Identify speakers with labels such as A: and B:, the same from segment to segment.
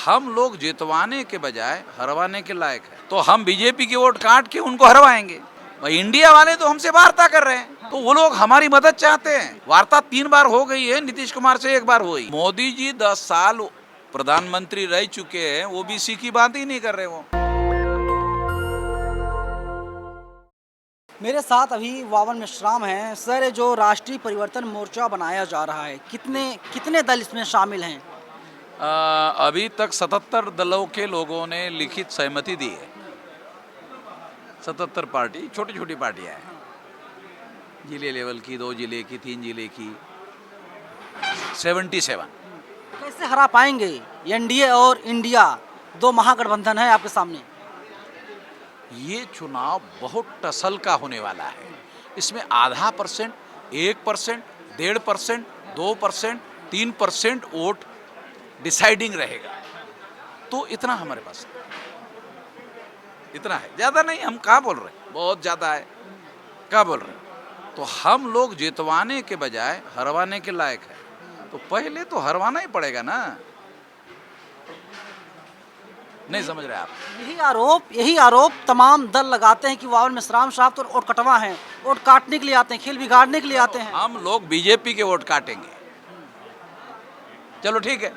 A: हम लोग जितवाने के बजाय हरवाने के लायक है, तो हम बीजेपी की वोट काट के उनको हरवाएंगे। भाई इंडिया वाले तो हमसे वार्ता कर रहे हैं, तो वो लोग हमारी मदद चाहते हैं। वार्ता 3 बार हो गई है, नीतीश कुमार से 1 बार हुई। मोदी जी 10 साल प्रधानमंत्री रह चुके हैं, ओबीसी की बात ही नहीं कर रहे वो।
B: मेरे साथ अभी वावन मिश्राम हैं। सर, जो राष्ट्रीय परिवर्तन मोर्चा बनाया जा रहा है, कितने कितने दल इसमें शामिल हैं?
A: अभी तक 77 दलों के लोगों ने लिखित सहमति दी है। 77 पार्टी, छोटी छोटी पार्टियां हैं, जिले लेवल की, 2 जिले की, 3 जिले की, 77।
B: कैसे हरा पाएंगे? एनडीए और इंडिया, दो महागठबंधन है आपके सामने।
A: ये चुनाव बहुत टसल का होने वाला है। इसमें आधा %, 1%, 1.5%, 2%, 3% वोट डिसाइडिंग रहेगा। तो इतना हमारे पास है, इतना है, ज़्यादा नहीं। हम कहाँ बोल रहे हैं बहुत ज़्यादा है, क्या बोल रहे हैं? तो हम लोग जितवाने के बजाय हरवाने के लायक है, तो पहले तो हरवाना ही पड़ेगा ना। नहीं समझ रहे आप?
B: यही आरोप तमाम दल लगाते हैं कि वावन मिश्राम साहब तो वोट कटवा हैं, वोट काटने के लिए आते हैं, खेल बिगाड़ने के लिए आते हैं।
A: हम लोग बीजेपी के वोट काटेंगे। चलो ठीक है,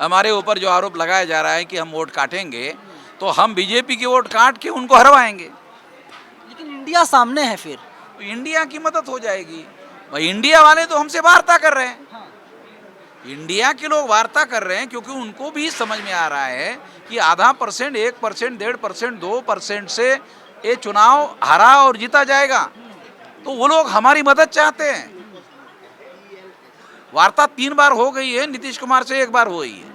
A: हमारे ऊपर जो आरोप लगाया जा रहा है कि हम वोट काटेंगे, तो हम बीजेपी के वोट काट के उनको हरवाएंगे।
B: लेकिन इंडिया सामने है, फिर
A: तो इंडिया की मदद हो जाएगी। भाई इंडिया वाले तो हमसे वार्ता कर रहे हैं। इंडिया के लोग वार्ता कर रहे हैं क्योंकि उनको भी समझ में आ रहा है कि आधा %, 1%, 1.5%, 2% से ये चुनाव हारा और जीता जाएगा। तो वो लोग हमारी मदद चाहते हैं। वार्ता 3 बार हो गई है, नीतीश कुमार से 1 बार हुई है,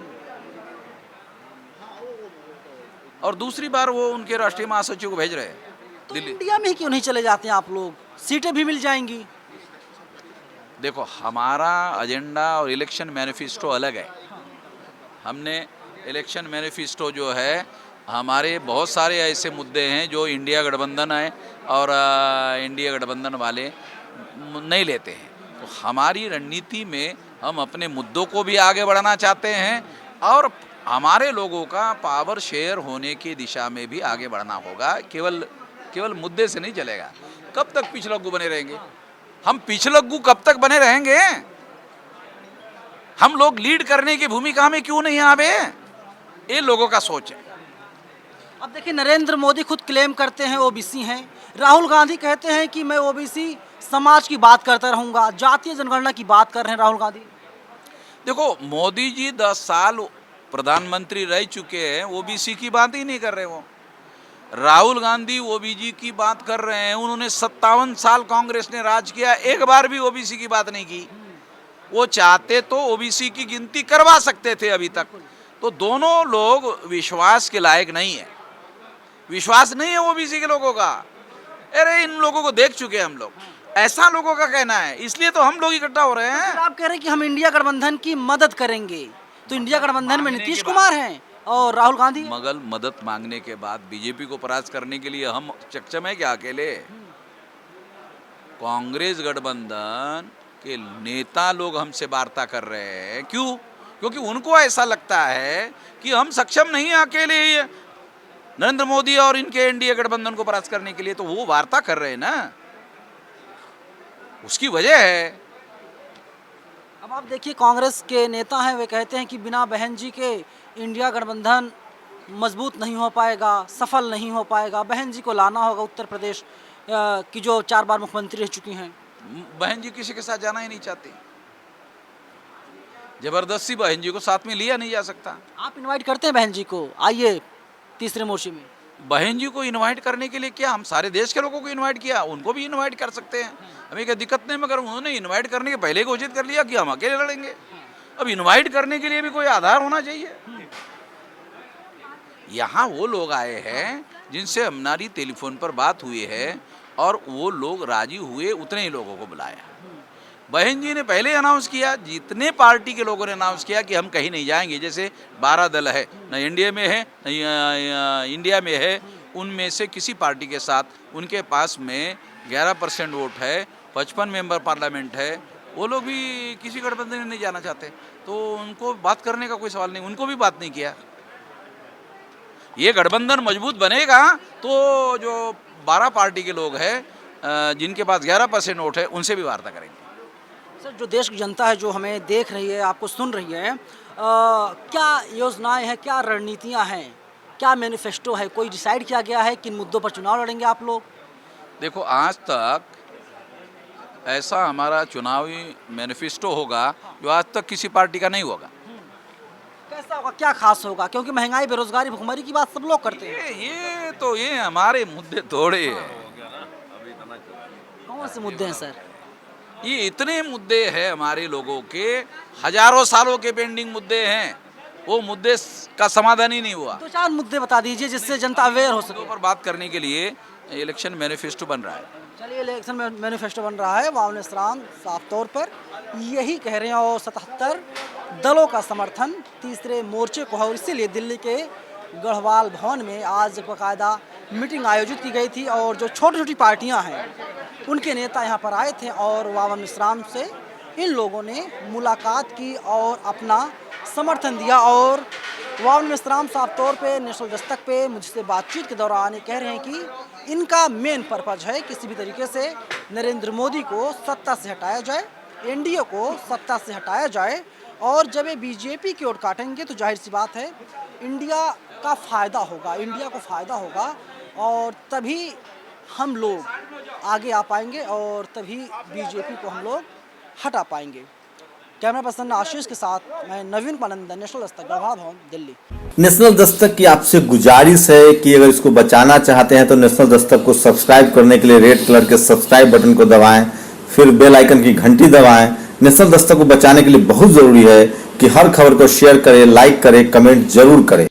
A: और दूसरी बार वो उनके राष्ट्रीय महासचिव को भेज रहे हैं
B: तो
A: दिल्ली।
B: इंडिया में ही क्यों नहीं चले जाते हैं आप लोग? सीटें भी मिल जाएंगी।
A: देखो, हमारा एजेंडा और इलेक्शन मैनिफेस्टो अलग है। हमने इलेक्शन मैनिफेस्टो जो है, हमारे बहुत सारे ऐसे मुद्दे हैं जो इंडिया गठबंधन है और इंडिया गठबंधन वाले नहीं लेते हैं। तो हमारी रणनीति में हम अपने मुद्दों को भी आगे बढ़ाना चाहते हैं और हमारे लोगों का पावर शेयर होने की दिशा में भी आगे बढ़ना होगा। केवल मुद्दे से नहीं चलेगा। कब तक पिछलग्गू बने रहेंगे? हम पिछलग्गू कब तक बने रहेंगे? हम लोग लीड करने की भूमिका में क्यों नहीं आवे? ये लोगों का सोच है।
B: अब देखिए, नरेंद्र मोदी खुद क्लेम करते हैं ओबीसी हैं, राहुल गांधी कहते हैं कि मैं ओबीसी समाज की बात करता रहूंगा, जातीय जनगणना की बात कर रहे हैं राहुल गांधी।
A: देखो, मोदी जी 10 साल प्रधानमंत्री रह चुके हैं, ओबीसी की बात ही नहीं कर रहे वो। राहुल गांधी ओबीसी की बात कर रहे हैं। उन्होंने 57 साल कांग्रेस ने राज किया, 1 बार भी ओबीसी की बात नहीं की। वो चाहते तो ओबीसी की गिनती करवा सकते थे अभी तक। तो दोनों लोग विश्वास के लायक नहीं है। विश्वास नहीं है ओबीसी के लोगों का। अरे इन लोगों को देख चुके हैं हम लोग, ऐसा लोगों का कहना है, इसलिए तो हम लोग इकट्ठा हो रहे हैं।
B: आप कह रहे हैं कि हम इंडिया गठबंधन की मदद करेंगे, तो इंडिया गठबंधन में नीतीश कुमार हैं और राहुल गांधी।
A: मगर मदद मांगने के बाद बीजेपी को परास्त करने के लिए हम सक्षम है क्या अकेले? कांग्रेस गठबंधन के नेता लोग हमसे वार्ता कर रहे हैं। क्यों? क्योंकि उनको ऐसा लगता है कि हम सक्षम नहीं हैं अकेले ही नरेंद्र मोदी और इनके एनडीए गठबंधन को परास्त करने के लिए। तो वो वार्ता कर रहे हैं ना, उसकी वजह है।
B: अब आप देखिए, कांग्रेस के नेता हैं, वे कहते हैं कि बिना बहन जी के इंडिया गठबंधन मजबूत नहीं हो पाएगा, सफल नहीं हो पाएगा। बहन जी को लाना होगा, उत्तर प्रदेश की जो 4 बार मुख्यमंत्री रह चुकी हैं।
A: बहन जी किसी के साथ जाना ही नहीं चाहती। जबरदस्ती बहन जी को साथ में लिया नहीं जा सकता।
B: आप इनवाइट करते हैं बहन जी को, आइए तीसरे मोर्चे में?
A: बहन जी को इनवाइट करने के लिए क्या हम सारे देश के लोगों को इनवाइट किया? उनको भी इनवाइट कर सकते हैं, हमें क्या दिक्कत नहीं। मगर उन्होंने इनवाइट करने के पहले घोषित कर लिया कि हम अकेले लड़ेंगे। अब इनवाइट करने के लिए भी कोई आधार होना चाहिए। यहाँ वो लोग आए हैं जिनसे हमारी टेलीफोन पर बात हुई है और वो लोग राजी हुए, उतने ही लोगों को बुलाया। बहन जी ने पहले अनाउंस किया, जितने पार्टी के लोगों ने अनाउंस किया कि हम कहीं नहीं जाएंगे। जैसे 12 दल है, न एनडीए में है न इंडिया में है, उनमें से किसी पार्टी के साथ उनके पास में 11% वोट है, 55 मेंबर पार्लियामेंट है, वो लोग भी किसी गठबंधन में नहीं जाना चाहते। तो उनको बात करने का कोई सवाल नहीं, उनको भी बात नहीं किया। ये गठबंधन मजबूत बनेगा तो जो 12 पार्टी के लोग हैं जिनके पास 11% वोट है उनसे भी वार्ता करेंगे।
B: सर, जो देश की जनता है जो हमें देख रही है, आपको सुन रही है, क्या योजनाएं हैं, क्या रणनीतियां हैं, क्या मैनिफेस्टो है, कोई डिसाइड किया गया है किन मुद्दों पर चुनाव लड़ेंगे आप लोग?
A: देखो, आज तक ऐसा हमारा चुनावी मैनिफेस्टो होगा जो आज तक किसी पार्टी का नहीं होगा।
B: कैसा होगा, क्या खास होगा? क्योंकि महंगाई, बेरोजगारी, भुखमरी की बात सब लोग करते हैं।
A: ये हमारे मुद्दे थोड़े हैं।
B: कौन से मुद्दे हैं सर?
A: ये इतने मुद्दे हैं हमारे लोगों के, हजारों सालों के पेंडिंग मुद्दे हैं, वो मुद्दे का समाधान ही नहीं हुआ।
B: 2-4 मुद्दे बता दीजिए जिससे जनता अवेयर हो
A: मुद्दों
B: सके।
A: पर बात करने के लिए इलेक्शन मैनिफेस्टो बन रहा है।
B: चलिए, इलेक्शन मैनिफेस्टो बन रहा है, वाम नेस्त्रान साफ तौर पर यही कह रहे हैं और 77 दलों का समर्थन तीसरे मोर्चे को है और इसीलिए दिल्ली के गढ़वाल भवन में आज बाकायदा मीटिंग आयोजित की गई थी और जो छोटी छोटी पार्टियां हैं उनके नेता यहां पर आए थे और वाम नेस्त्रान से इन लोगों ने मुलाकात की और अपना समर्थन दिया। और वाम नेस्त्रान साफ तौर पे नेशनल दस्तक पे मुझसे बातचीत के दौरान ये कह रहे हैं कि इनका मेन पर्पज है किसी भी तरीके से नरेंद्र मोदी को सत्ता से हटाया जाए, एनडीए को सत्ता से हटाया जाए और जब ये बीजेपी की ओर काटेंगे तो जाहिर सी बात है इंडिया का फ़ायदा होगा, इंडिया को फ़ायदा होगा और तभी हम लोग आगे आ पाएंगे और तभी बीजेपी को हम लोग हटा पाएंगे। कैमरा पर्सन आशीष के साथ मैं नवीन पानंदन, नेशनल दस्तक, गढ़वाल भवन, दिल्ली।
C: नेशनल दस्तक की आपसे गुजारिश है कि अगर इसको बचाना चाहते हैं तो नेशनल दस्तक को सब्सक्राइब करने के लिए रेड कलर के सब्सक्राइब बटन को दबाएं, फिर बेल आइकन की घंटी दबाएं। नेशनल दस्तक को बचाने के लिए बहुत जरूरी है कि हर खबर को शेयर करें, लाइक करें, कमेंट जरूर करें।